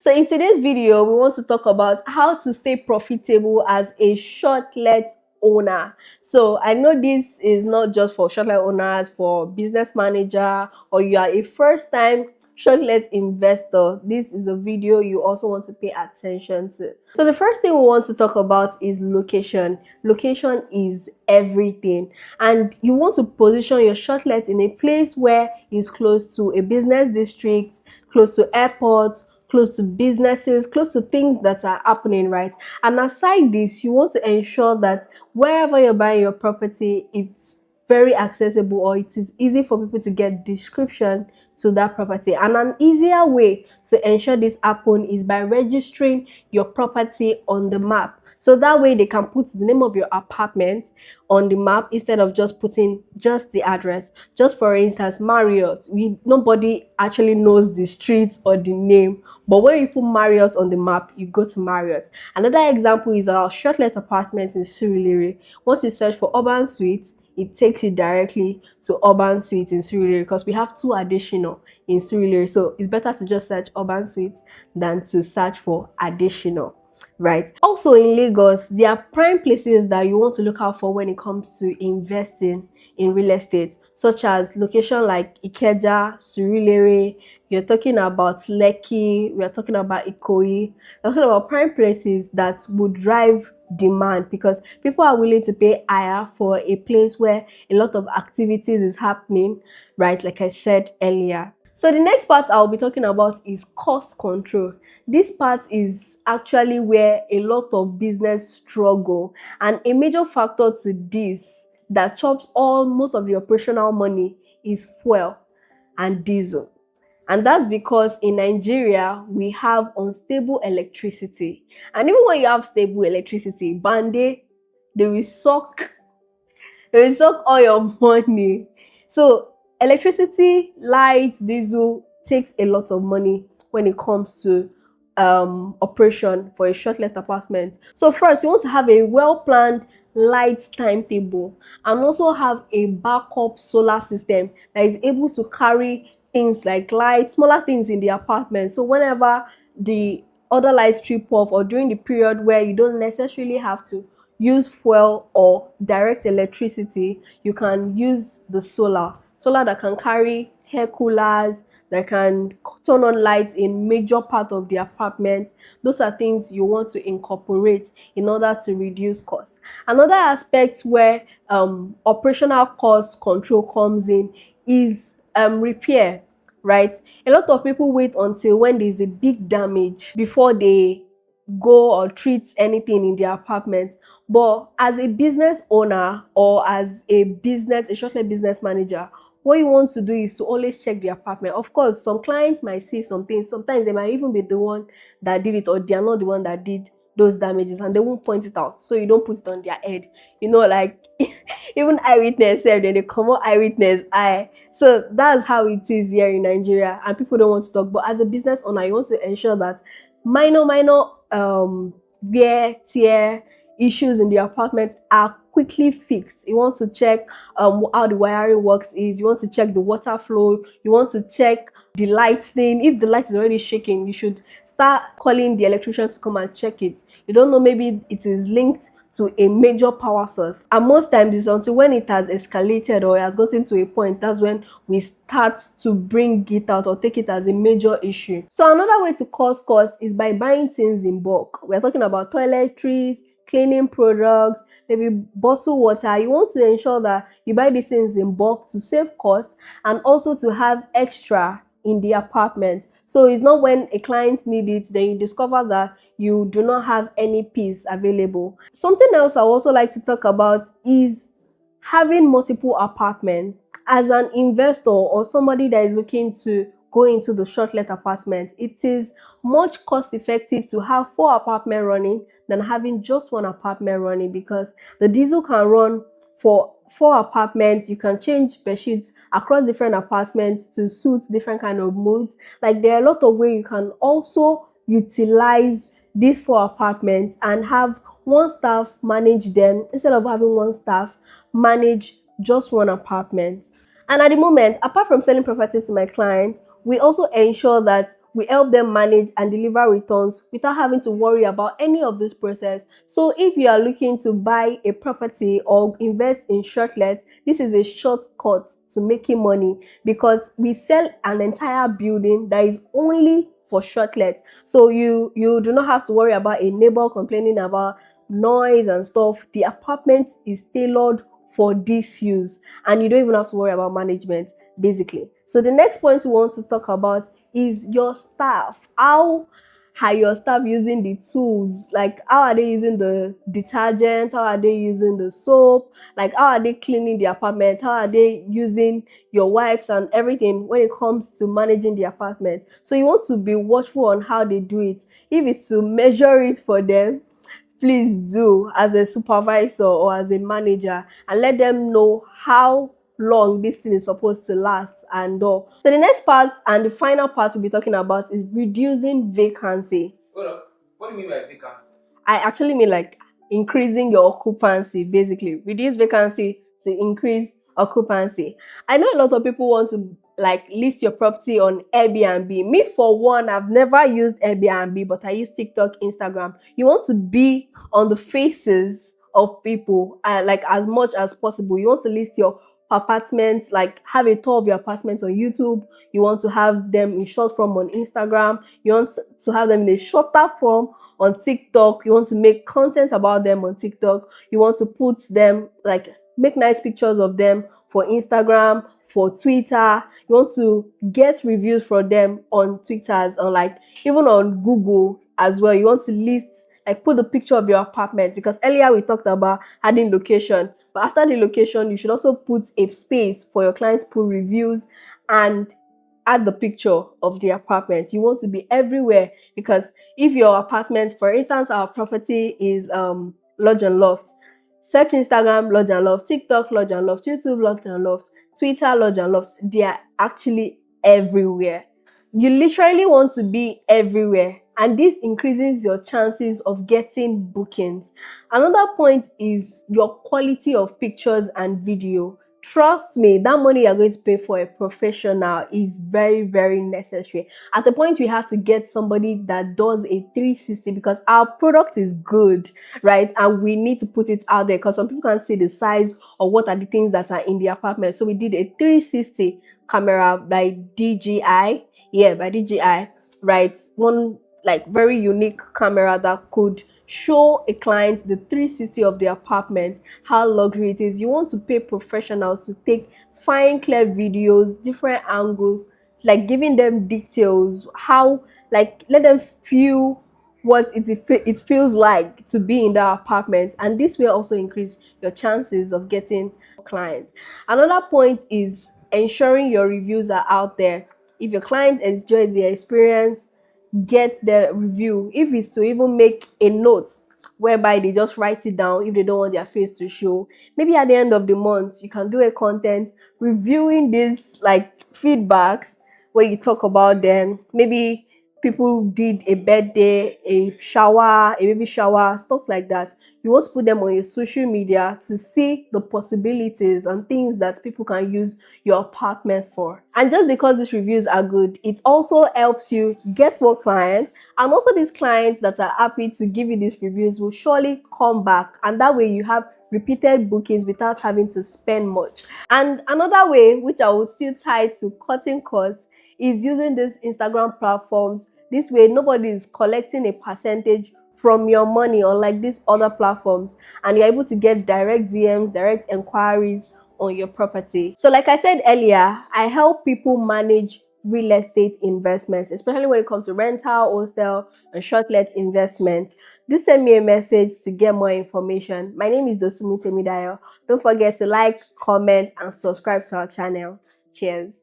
So in today's video, we want to talk about how to stay profitable as a shortlet owner. So I know this is not just for shortlet owners, for business manager, or you are a first time shortlet investor. This is a video you also want to pay attention to. So the first thing we want to talk about is location. Location is everything, and you want to position your shortlet in a place where it's close to a business district, close to airports, close to businesses, close to things that are happening, right? And aside this, you want to ensure that wherever you're buying your property, it's very accessible, or it is easy for people to get description to that property. And an easier way to ensure this happen is by registering your property on the map. So that way they can put the name of your apartment on the map instead of just putting just the address. Just for instance, Marriott, nobody actually knows the streets or the name, but when you put Marriott on the map, you go to Marriott. Another example is our Shortlet apartment in Surulere. Once you search for urban suite, it takes you directly to urban suite in Surulere, because we have two additional in Surulere. So it's better to just search urban suite than to search for additional, right? Also in Lagos, there are prime places that you want to look out for when it comes to investing in real estate, such as location like Ikeja, Surulere. You're talking about Lekki, we are talking about Ikoyi, we're talking about prime places that would drive demand, because people are willing to pay higher for a place where a lot of activities is happening, right? Like I said earlier. So the next part I'll be talking about is cost control. This part is actually where a lot of business struggle, and a major factor to this that chops most of the operational money is fuel and diesel. And that's because in Nigeria, we have unstable electricity. And even when you have stable electricity, bande, they will suck, they will suck all your money. So electricity, light, diesel takes a lot of money when it comes to operation for a shortlet apartment. So first, you want to have a well-planned light timetable, and also have a backup solar system that is able to carry things like lights, smaller things in the apartment. So whenever the other lights trip off, or during the period where you don't necessarily have to use fuel or direct electricity, you can use the solar that can carry air coolers, that can turn on lights in major part of the apartment. Those are things you want to incorporate in order to reduce cost. Another aspect where operational cost control comes in is repair, right? A lot of people wait until when there's a big damage before they go or treat anything in their apartment. But as a business owner, or as a shortlet business manager, what you want to do is to always check the apartment. Of course, some clients might see some things. Sometimes they might even be the one that did it, or they are not the one that did those damages, and they won't point it out. So you don't put it on their head. Like even eyewitness said, then they come out eyewitness eye. So that's how it is here in Nigeria, and people don't want to talk. But as a business owner, you want to ensure that minor wear, tear, issues in the apartment are quickly fixed. You want to check how the wiring works is. You want to check the water flow. You want to check the lighting. If the light is already shaking, you should start calling the electrician to come and check it. You don't know, maybe it is linked to a major power source, and most times it's until when it has escalated or it has gotten to a point, that's when we start to bring it out or take it as a major issue. So another way to cut cost is by buying things in bulk. We're talking about toiletries, cleaning products, maybe bottled water. You want to ensure that you buy these things in bulk to save cost, and also to have extra in the apartment. So it's not when a client needs it, then you discover that you do not have any piece available. Something else I also like to talk about is having multiple apartments. As an investor or somebody that is looking to go into the shortlet apartment, it is much cost effective to have 4 apartments running than having just 1 apartment running, because the diesel can run for 4 apartments. You can change bed sheets across different apartments to suit different kind of moods. Like, there are a lot of ways you can also utilize these 4 apartments and have one staff manage them instead of having one staff manage just 1 apartment. And at the moment, apart from selling properties to my clients, We also ensure that we help them manage and deliver returns without having to worry about any of this process. So if you are looking to buy a property or invest in Shortlet, this is a shortcut to making money, because we sell an entire building that is only for Shortlet. So you do not have to worry about a neighbor complaining about noise and stuff. The apartment is tailored for this use, and you don't even have to worry about management, basically. So the next point we want to talk about is your staff. How are your staff using the tools? Like, how are they using the detergent? How are they using the soap? Like, how are they cleaning the apartment? How are they using your wipes and everything when it comes to managing the apartment? So you want to be watchful on how they do it. If it's to measure it for them, please do, as a supervisor or as a manager, and let them know how long this thing is supposed to last and all. So the next part and the final part we'll be talking about is reducing vacancy. Hold up. What do you mean by vacancy? I actually mean like increasing your occupancy, basically. Reduce vacancy to increase occupancy. I know a lot of people want to like list your property on Airbnb. Me, for one, I've never used Airbnb, but I use TikTok, Instagram. You want to be on the faces of people, like, as much as possible. You want to list your apartments, like have a tour of your apartments on YouTube. You want to have them in short form on Instagram. You want to have them in a shorter form on TikTok. You want to make content about them on TikTok. You want to put them, like, make nice pictures of them for Instagram, for Twitter. You want to get reviews for them on Twitters, or like even on Google as well. You want to list, like, put the picture of your apartment, because earlier we talked about adding location. But after the location, you should also put a space for your clients to put reviews and add the picture of the apartment. You want to be everywhere, because if your apartment, for instance, our property is Lodge and Loft, search Instagram Lodge and Loft, TikTok Lodge and Loft, YouTube Lodge and Loft, Twitter Lodge and Loft. They are actually everywhere. You literally want to be everywhere, and this increases your chances of getting bookings. Another point is your quality of pictures and video. Trust me, that money you're going to pay for a professional is very, very necessary. At the point, we have to get somebody that does a 360, because our product is good, right? And we need to put it out there, because some people can't see the size or what are the things that are in the apartment. So we did a 360 camera by DJI. Yeah, by DJI, right? One, like, very unique camera that could show a client the 360 of the apartment, how luxury it is. You want to pay professionals to take fine, clear videos, different angles, like giving them details, how, like, let them feel what it feels like to be in that apartment, and this will also increase your chances of getting clients. Another point is ensuring your reviews are out there. If your client enjoys the experience, get the review. If it's to even make a note whereby they just write it down if they don't want their face to show, maybe at the end of the month you can do a content reviewing these, like, feedbacks, where you talk about them. Maybe people did a birthday, a shower, a baby shower, stuff like that. You want to put them on your social media to see the possibilities and things that people can use your apartment for. And just because these reviews are good, it also helps you get more clients. And also, these clients that are happy to give you these reviews will surely come back. And that way you have repeated bookings without having to spend much. And another way, which I would still tie to cutting costs, is using these Instagram platforms. This way, nobody is collecting a percentage from your money, unlike these other platforms, and you're able to get direct DMs, direct inquiries on your property. So like I said earlier, I help people manage real estate investments, especially when it comes to rental, hostel, and shortlet investment. Do send me a message to get more information. My name is Dosumi Temidayo. Don't forget to like, comment, and subscribe to our channel. Cheers.